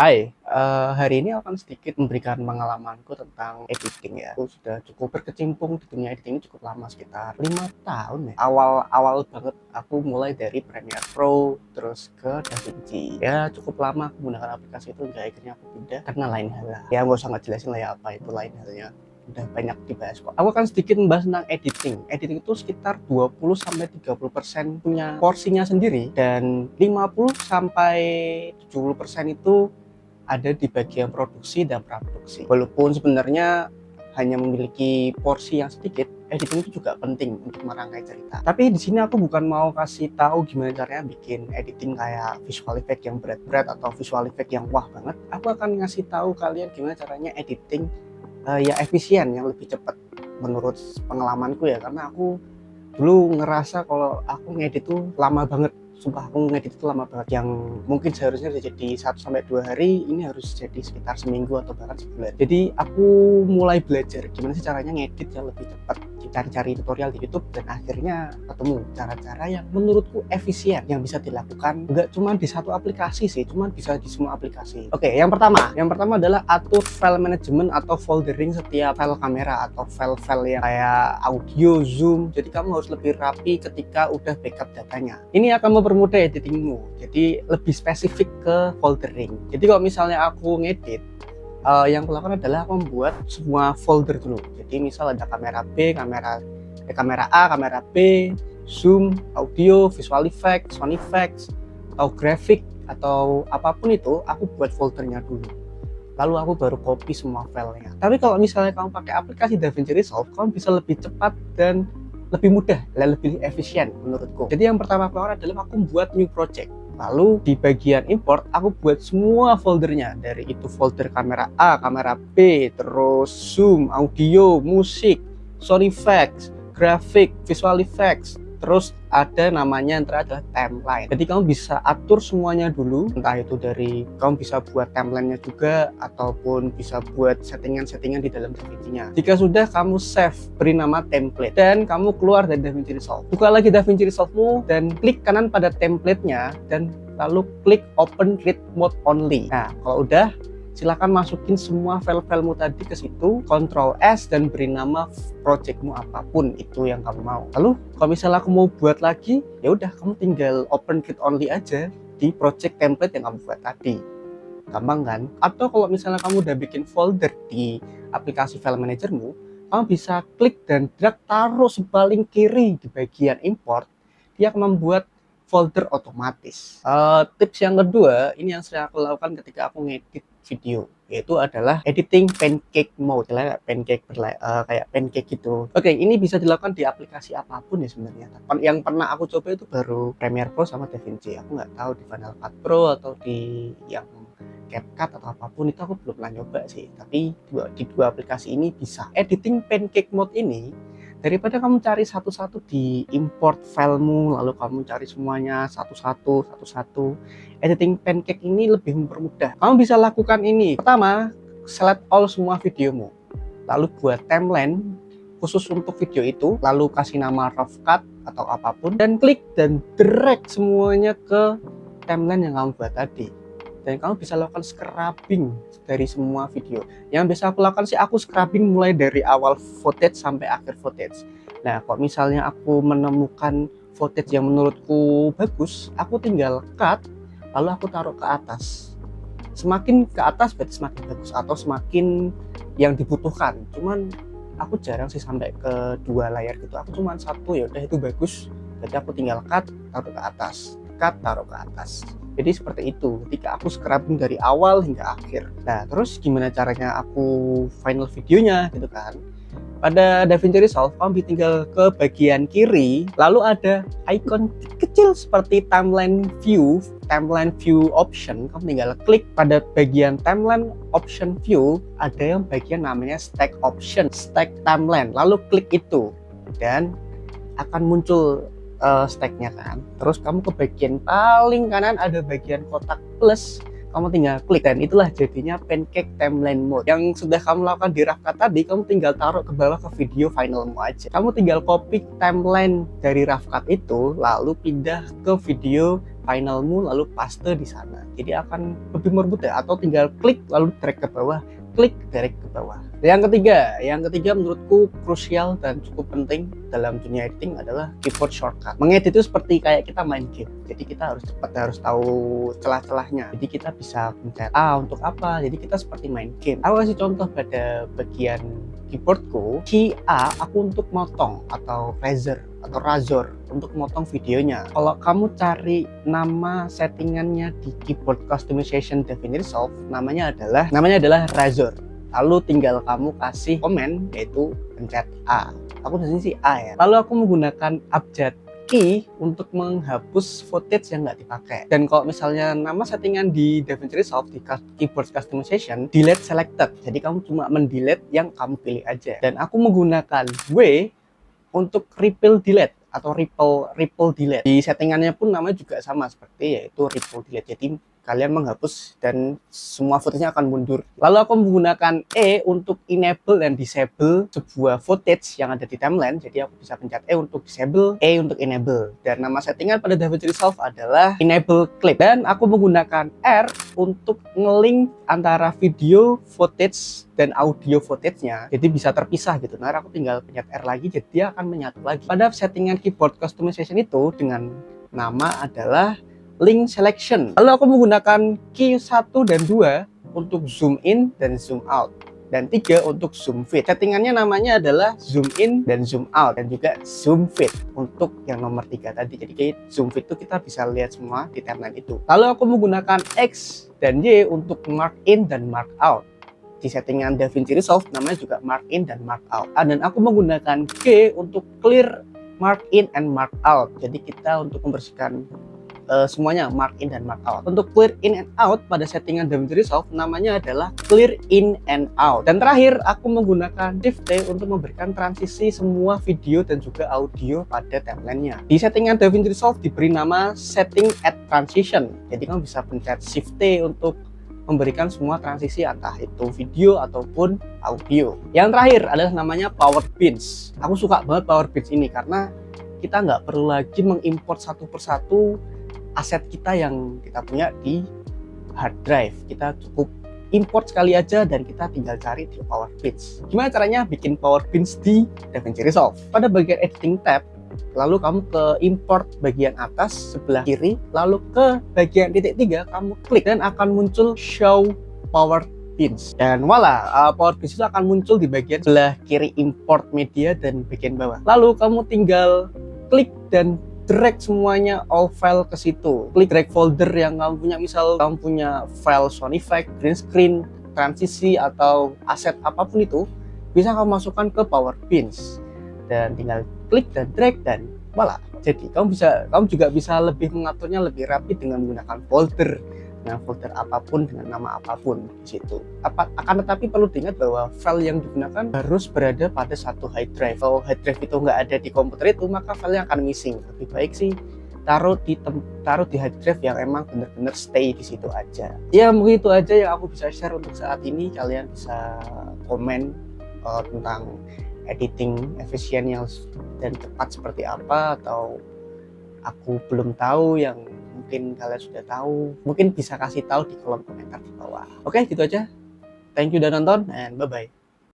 Hai, hari ini akan sedikit memberikan pengalamanku tentang editing ya. Aku sudah cukup berkecimpung di dunia editing ini cukup lama, sekitar 5 tahun ya. Awal banget aku mulai dari Premiere Pro terus ke DaVinci. Ya cukup lama aku menggunakan aplikasi itu hingga akhirnya aku pindah karena lain hal. Ya nggak usah ngejelasin lah ya apa itu lain halnya. Udah banyak dibahas kok. Aku akan sedikit membahas tentang editing. Editing itu sekitar 20-30% punya porsinya sendiri dan 50-70% itu ada di bagian produksi dan praproduksi. Walaupun sebenarnya hanya memiliki porsi yang sedikit, editing itu juga penting untuk merangkai cerita. Tapi di sini aku bukan mau kasih tahu gimana caranya bikin editing kayak visual effect yang berat-berat atau visual effect yang wah banget. Aku akan ngasih tahu kalian gimana caranya editing ya efisien, yang lebih cepat menurut pengalamanku ya, karena aku dulu ngerasa kalau aku ngedit tuh lama banget. Sumpah aku ngedit itu lama banget, yang mungkin seharusnya jadi 1-2 hari ini harus jadi sekitar seminggu atau bahkan sebulan. Jadi aku mulai belajar gimana sih caranya ngedit yang lebih cepat, cari-cari tutorial di YouTube, dan akhirnya ketemu cara-cara yang menurutku efisien yang bisa dilakukan nggak cuma di satu aplikasi sih, cuma bisa di semua aplikasi. Oke, yang pertama adalah atur file management atau foldering setiap file kamera atau file-file yang kayak audio, zoom. Jadi kamu harus lebih rapi ketika udah backup datanya. Ini akan mempermudah editingmu, jadi lebih spesifik ke foldering. Jadi kalau misalnya aku ngedit, yang aku lakukan adalah aku membuat semua folder dulu. Jadi misal ada kamera B, kamera A, kamera B, zoom, audio, visual effect, sound effects, atau grafik, atau apapun itu, aku buat foldernya dulu. Lalu aku baru copy semua filenya. Tapi kalau misalnya kamu pakai aplikasi DaVinci Resolve, kamu bisa lebih cepat dan lebih mudah dan lebih efisien menurutku. Jadi yang pertama aku lakukan adalah aku buat new project. Lalu di bagian import aku buat semua foldernya, dari itu folder kamera A, kamera B, terus zoom, audio, musik, sound effects, grafik, visual effects, terus ada namanya yang terakhir adalah timeline. Jadi kamu bisa atur semuanya dulu, entah itu dari kamu bisa buat timelinenya juga ataupun bisa buat settingan-settingan di dalam DaVinci-nya. Jika sudah, kamu save, beri nama template, dan kamu keluar dari DaVinci Resolve. Buka lagi DaVinci Resolve-mu dan klik kanan pada template-nya dan lalu klik open read mode only. Nah, kalau udah, silakan masukin semua file-filemu tadi ke situ, Ctrl S, dan beri nama projectmu apapun itu yang kamu mau. Lalu kalau misalnya aku mau buat lagi, ya udah kamu tinggal open read only aja di project template yang kamu buat tadi. Gampang kan? Atau kalau misalnya kamu udah bikin folder di aplikasi file managermu, kamu bisa klik dan drag taruh sepaling kiri di bagian import. Dia akan membuat folder otomatis. Tips yang kedua, ini yang sering aku lakukan ketika aku ngedit video, yaitu adalah editing pancake mode, kayak pancake gitu. Oke, ini bisa dilakukan di aplikasi apapun ya sebenarnya. Yang pernah aku coba itu baru Premiere Pro sama DaVinci. Aku nggak tahu di Final Cut Pro atau di yang CapCut atau apapun itu aku belum pernah nyoba sih. Tapi di dua aplikasi ini bisa. Editing pancake mode ini, daripada kamu cari satu-satu di import filemu, lalu kamu cari semuanya satu-satu, editing pancake ini lebih mempermudah. Kamu bisa lakukan ini. Pertama, select all semua videomu, lalu buat timeline khusus untuk video itu, lalu kasih nama rough cut atau apapun, dan klik dan drag semuanya ke timeline yang kamu buat tadi. Dan kamu bisa lakukan scrubbing dari semua video. Yang bisa aku lakukan sih, aku scrubbing mulai dari awal footage sampai akhir footage. Nah, kalau misalnya aku menemukan footage yang menurutku bagus, aku tinggal cut, lalu aku taruh ke atas. Semakin ke atas berarti semakin bagus atau semakin yang dibutuhkan. Cuman aku jarang sih sampai ke 2 layar gitu. Aku cuman 1, ya udah itu bagus. Berarti aku tinggal cut, taruh ke atas. Cut, taruh ke atas. Jadi seperti itu ketika aku scrubbing dari awal hingga akhir. Nah, terus gimana caranya aku final videonya gitu kan? Pada DaVinci Resolve, kamu tinggal ke bagian kiri, lalu ada icon kecil seperti timeline view option. Kamu tinggal klik pada bagian timeline option view, ada yang bagian namanya stack option, stack timeline. Lalu klik itu dan akan muncul stacknya kan. Terus kamu ke bagian paling kanan ada bagian kotak plus, kamu tinggal klik dan itulah jadinya pancake timeline mode. Yang sudah kamu lakukan di rough cut tadi, kamu tinggal taruh ke bawah ke video finalmu aja. Kamu tinggal copy timeline dari rough cut itu lalu pindah ke video finalmu lalu paste di sana. Jadi akan lebih mudah, atau tinggal klik lalu drag ke bawah, klik drag ke bawah. Yang ketiga menurutku krusial dan cukup penting dalam dunia editing adalah keyboard shortcut. Mengedit itu seperti kayak kita main game. Jadi kita harus cepat, harus tahu celah-celahnya. Jadi kita bisa pencet A untuk apa. Jadi kita seperti main game. Aku kasih contoh pada bagian keyboardku. Key A aku untuk motong atau razor untuk motong videonya. Kalau kamu cari nama settingannya di keyboard customization DaVinci Resolve, namanya adalah razor. Lalu tinggal kamu kasih komen, yaitu pencet A. Aku di sini sih A ya. Lalu aku menggunakan abjad key untuk menghapus footage yang nggak dipakai. Dan kalau misalnya nama settingan di DaVinci Resolve di keyboard customization, delete selected. Jadi kamu cuma mendelete yang kamu pilih aja. Dan aku menggunakan W untuk ripple delete atau ripple delete. Di settingannya pun namanya juga sama seperti, yaitu ripple delete. Jadi kalian menghapus dan semua footage-nya akan mundur. Lalu aku menggunakan E untuk enable dan disable sebuah footage yang ada di timeline. Jadi aku bisa pencet E untuk disable, E untuk enable. Dan nama settingan pada DaVinci Resolve adalah enable clip. Dan aku menggunakan R untuk nge-link antara video footage dan audio footage-nya. Jadi bisa terpisah gitu. Nah, aku tinggal pencet R lagi, jadi dia akan menyatu lagi. Pada settingan keyboard customization itu dengan nama adalah link selection. Lalu aku menggunakan key 1 dan 2 untuk zoom in dan zoom out, dan 3 untuk zoom fit. Settingannya namanya adalah zoom in dan zoom out, dan juga zoom fit untuk yang nomor 3 tadi. Jadi zoom fit itu kita bisa lihat semua di timeline itu. Lalu aku menggunakan X dan Y untuk mark in dan mark out. Di settingan DaVinci Resolve namanya juga mark in dan mark out. Dan aku menggunakan G untuk clear, mark in, and mark out. Jadi kita untuk membersihkan semuanya mark in dan mark out. Untuk clear in and out pada settingan DaVinci Resolve namanya adalah clear in and out. Dan terakhir aku menggunakan Shift T untuk memberikan transisi semua video dan juga audio pada timelinenya. Di settingan DaVinci Resolve diberi nama setting at transition. Jadi kamu bisa pencet Shift T untuk memberikan semua transisi, entah itu video ataupun audio. Yang terakhir adalah namanya Power Bins. Aku suka banget Power Bins ini karena kita nggak perlu lagi mengimport satu persatu aset kita yang kita punya di hard drive. Kita cukup import sekali aja dan kita tinggal cari di Power Bins. Gimana caranya bikin Power Bins di DaVinci Resolve? Pada bagian editing tab, lalu kamu ke import bagian atas sebelah kiri, lalu ke bagian titik 3 kamu klik dan akan muncul show Power Bins. Dan voila, Power Bins itu akan muncul di bagian sebelah kiri import media dan bagian bawah. Lalu kamu tinggal klik dan drag semuanya all file ke situ. Klik drag folder yang kamu punya, misal kamu punya file sound effect, green screen, transisi, atau aset apapun itu, bisa kamu masukkan ke Power Bins. Dan tinggal klik dan drag dan voila. Jadi kamu juga bisa lebih mengaturnya lebih rapi dengan menggunakan folder. Dengan folder apapun, dengan nama apapun di situ. Akan tetapi perlu diingat bahwa file yang digunakan harus berada pada satu hard drive. Kalau hard drive itu nggak ada di komputer itu, maka filenya akan missing. Lebih baik sih taruh di hard drive yang emang benar-benar stay di situ aja. Ya mungkin itu aja yang aku bisa share untuk saat ini. Kalian bisa komen tentang editing efisien yang dan cepat seperti apa, atau aku belum tahu yang mungkin kalian sudah tahu, mungkin bisa kasih tahu di kolom komentar di bawah. Oke, gitu aja. Thank you udah nonton, and bye-bye.